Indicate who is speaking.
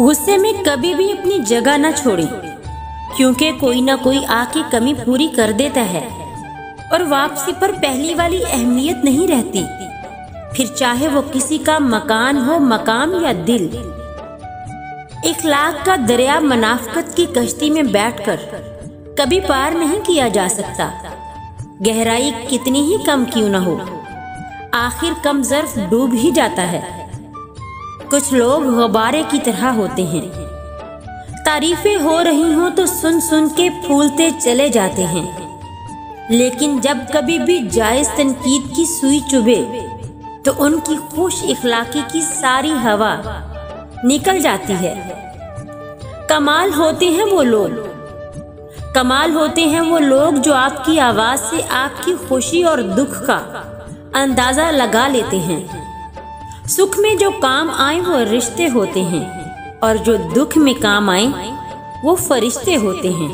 Speaker 1: गुस्से में कभी भी अपनी जगह न छोड़ें, क्योंकि कोई ना कोई आके कमी पूरी कर देता है और वापसी पर पहली वाली अहमियत नहीं रहती, फिर चाहे वो किसी का मकान हो, मकाम या दिल। इखलाक का दरिया मनाफकत की कश्ती में बैठकर कभी पार नहीं किया जा सकता, गहराई कितनी ही कम क्यों न हो, आखिर कम ज़र्फ डूब ही जाता है। कुछ लोग गुब्बारे की तरह होते हैं, तारीफें हो रही हों तो सुन सुन के फूलते चले जाते हैं, लेकिन जब कभी भी जायज़ तनकीद की सुई चुभे तो उनकी खुश इखलाकी की सारी हवा निकल जाती है। कमाल होते हैं वो लोग जो आपकी आवाज़ से आपकी खुशी और दुख का अंदाज़ा लगा लेते हैं। सुख में जो काम आए वो रिश्ते होते हैं और जो दुख में काम आए वो फरिश्ते होते हैं।